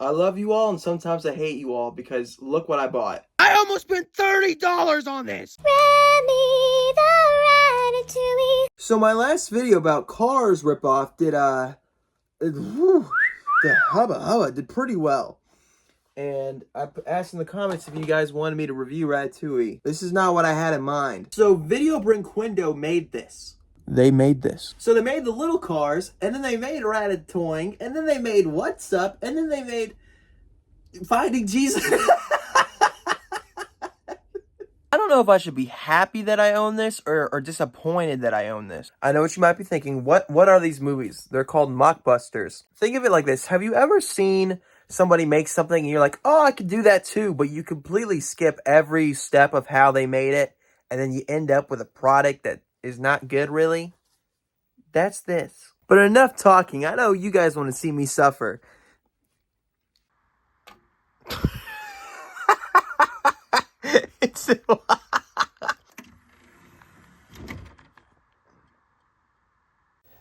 I love you all, and sometimes I hate you all, because look what I bought. I almost spent $30 on this! Remy the Ratatouille. So my last video about Cars ripoff did, the hubba hubba did pretty well. And I asked in the comments if you guys wanted me to review Ratatouille. This is not what I had in mind. So Video Brinquindo made this. They made this. So they made the little cars, and then they made Ratatoing, and then they made What's Up, and then they made Finding Jesus. I don't know if I should be happy that I own this or disappointed that I own this. I know what you might be thinking. What are these movies? They're called Mockbusters. Think of it like this. Have you ever seen somebody make something and you're like, oh, I could do that too, but you completely skip every step of how they made it, and then you end up with a product that is not good, really? That's this. But enough talking. I know you guys want to see me suffer.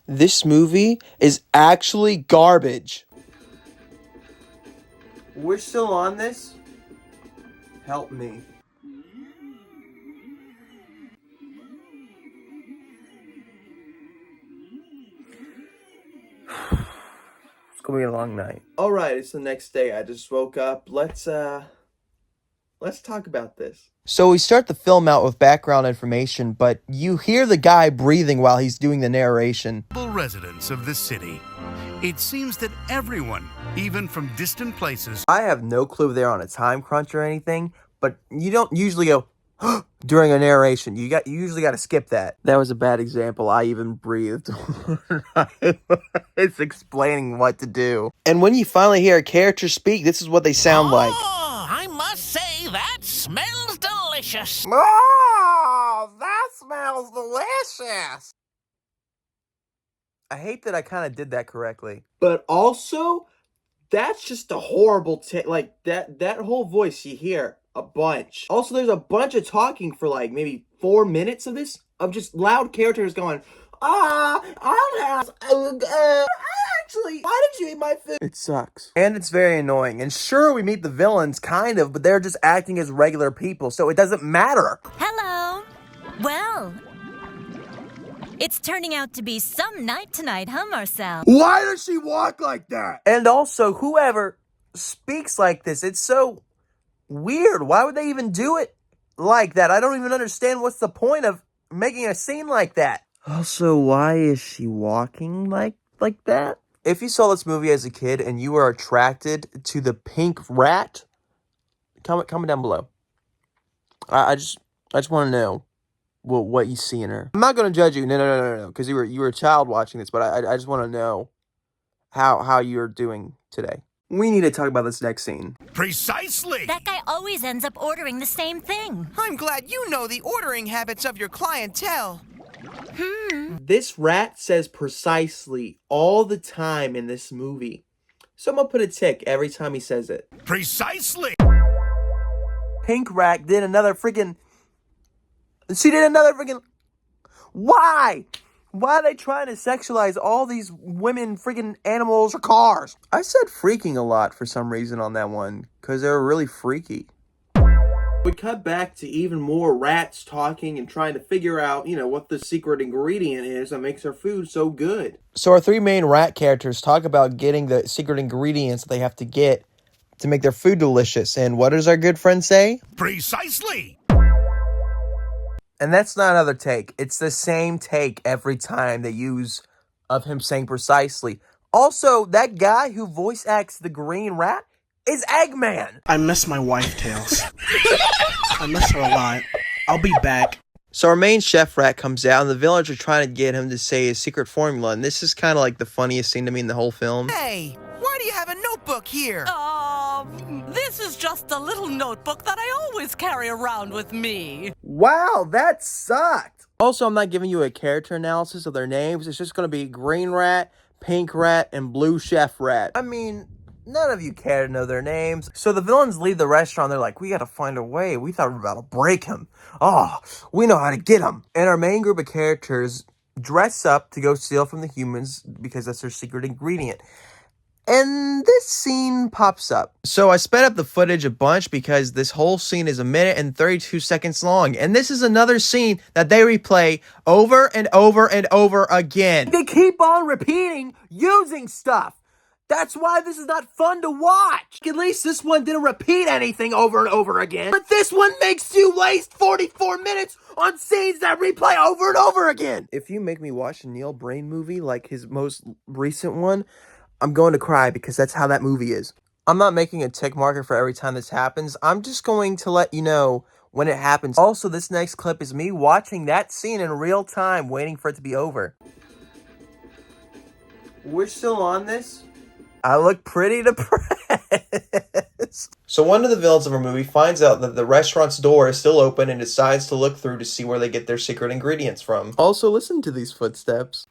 This movie is actually garbage. We're still on this? Help me. It's gonna be a long night. Alright, it's the next day. I just woke up. Let's talk about this. So we start the film out with background information, but you hear the guy breathing while he's doing the narration. Residents of the city. It seems that everyone, even from distant places. I have no clue if they're on a time crunch or anything, but you don't usually go during a narration. You usually got to skip that. That was a bad example. I even breathed. It's explaining what to do. And when you finally hear a character speak, this is what they sound like. Oh, I must say that smells delicious. Oh, that smells delicious. I hate that I kind of did that correctly. But also, that's just a horrible like that whole voice you hear a bunch. Also, there's a bunch of talking for like maybe 4 minutes of this, of just loud characters going, actually, why did you eat my food? It sucks. And it's very annoying. And sure, we meet the villains, kind of, but they're just acting as regular people, so it doesn't matter. Hello. Well, it's turning out to be some night tonight, huh, Marcel? Why does she walk like that? And also, whoever speaks like this, it's so weird. Why would they even do it like that? I don't even understand what's the point of making a scene like that. Also, why is she walking like that? If you saw this movie as a kid and you were attracted to the pink rat, comment down below. I just want to know what you see in her. I'm not going to judge you. No, because you were a child watching this, but I just want to know how you're doing today. We need to talk about this next scene. Precisely! That guy always ends up ordering the same thing. I'm glad you know the ordering habits of your clientele. This rat says precisely all the time in this movie. So I'm going to put a tick every time he says it. Precisely! Pink rat did another freaking... She did another freaking... Why? Why are they trying to sexualize all these women, freaking animals, or cars? I said freaking a lot for some reason on that one, because they were really freaky. We cut back to even more rats talking and trying to figure out, what the secret ingredient is that makes their food so good. So our three main rat characters talk about getting the secret ingredients they have to get to make their food delicious. And what does our good friend say? Precisely! And that's not another take. It's the same take every time they use of him saying precisely. Also, that guy who voice acts the green rat is Eggman. I miss my wife, Tails. I miss her a lot. I'll be back. So our main chef rat comes out, and the villagers are trying to get him to say his secret formula. And this is kind of like the funniest scene to me in the whole film. Hey, why do you have a notebook here? This is just a little notebook that I always carry around with me. Wow, that sucked. Also, I'm not giving you a character analysis of their names. It's just going to be Green Rat, Pink Rat, and Blue Chef Rat. I mean, none of you care to know their names. So the villains leave the restaurant. They're like, we got to find a way. We thought we were about to break him. Oh, we know how to get him. And our main group of characters dress up to go steal from the humans because that's their secret ingredient. And this scene pops up. So I sped up the footage a bunch because this whole scene is 1 minute and 32 seconds long. And this is another scene that they replay over and over and over again. They keep on repeating using stuff. That's why this is not fun to watch. At least this one didn't repeat anything over and over again. But this one makes you waste 44 minutes on scenes that replay over and over again. If you make me watch a Neil Brain movie like his most recent one, I'm going to cry because that's how that movie is. I'm not making a tick marker for every time this happens. I'm just going to let you know when it happens. Also, this next clip is me watching that scene in real time, waiting for it to be over. We're still on this? I look pretty depressed. So one of the villains of our movie finds out that the restaurant's door is still open and decides to look through to see where they get their secret ingredients from. Also, listen to these footsteps.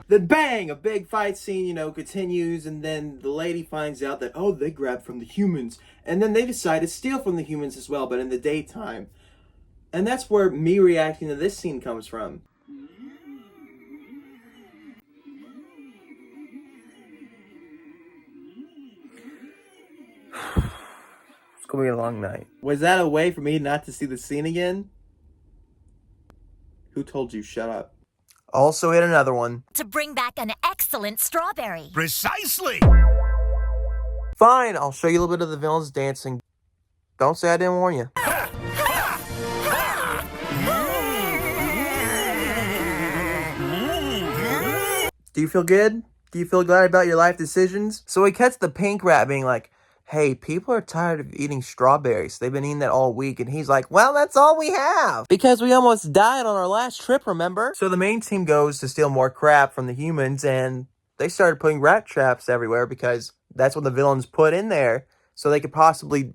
Then bang, a big fight scene, continues, and then the lady finds out that, oh, they grabbed from the humans. And then they decide to steal from the humans as well, but in the daytime. And that's where me reacting to this scene comes from. It's gonna be a long night. Was that a way for me not to see the scene again? Who told you shut up? Also hit another one. To bring back an excellent strawberry. Precisely! Fine, I'll show you a little bit of the villains dancing. Don't say I didn't warn you. Do you feel good? Do you feel glad about your life decisions? So we catch the pink rat being like, hey, people are tired of eating strawberries. They've been eating that all week. And he's like, well, that's all we have. Because we almost died on our last trip, remember? So the main team goes to steal more crap from the humans, and they started putting rat traps everywhere because that's what the villains put in there so they could possibly,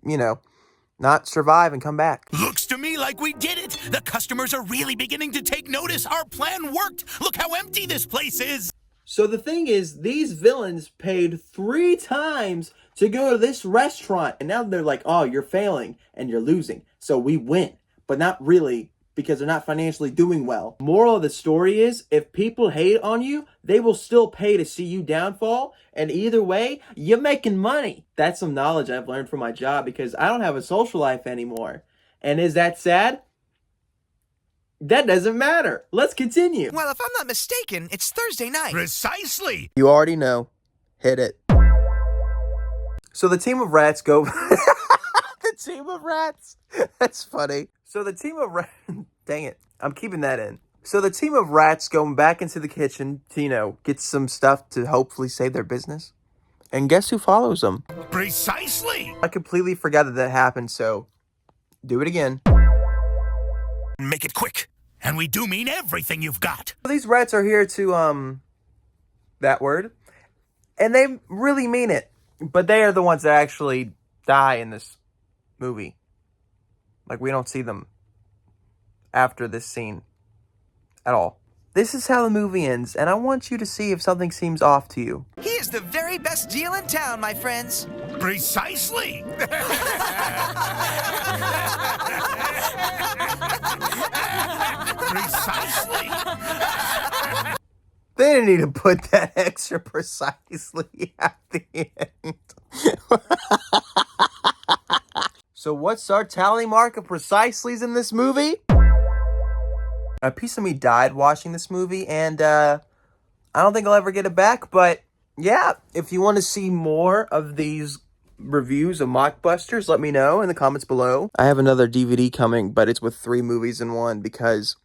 not survive and come back. Looks to me like we did it. The customers are really beginning to take notice. Our plan worked. Look how empty this place is. So the thing is, these villains paid 3 times to go to this restaurant. And now they're like, oh, you're failing and you're losing. So we win. But not really, because they're not financially doing well. Moral of the story is, if people hate on you, they will still pay to see you downfall. And either way, you're making money. That's some knowledge I've learned from my job because I don't have a social life anymore. And is that sad? That doesn't matter. Let's continue. Well, if I'm not mistaken, it's Thursday night. Precisely! You already know. Hit it. So the team of rats go... The team of rats? That's funny. So the team of rats... Dang it. I'm keeping that in. So the team of rats go back into the kitchen to, get some stuff to hopefully save their business. And guess who follows them? Precisely! I completely forgot that happened, so do it again. Make it quick. And we do mean everything you've got. These rats are here to, that word. And they really mean it. But they are the ones that actually die in this movie. Like, we don't see them after this scene at all. This is how the movie ends, and I want you to see if something seems off to you. He is the very best deal in town, my friends. Precisely! Precisely! They didn't need to put that extra precisely at the end. So what's our tally mark of precisely's in this movie? A piece of me died watching this movie, and I don't think I'll ever get it back, but yeah, if you want to see more of these reviews of Mockbusters, let me know in the comments below. I have another DVD coming, but it's with 3 movies in one because,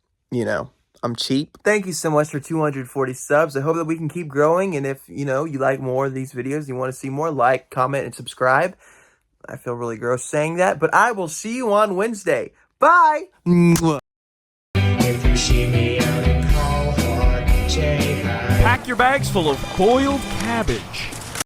I'm cheap. Thank you so much for 240 subs. I hope that we can keep growing, and if, you like more of these videos, you want to see more, like, comment, and subscribe. I feel really gross saying that, but I will see you on Wednesday. Bye! Pack your bags full of boiled cabbage.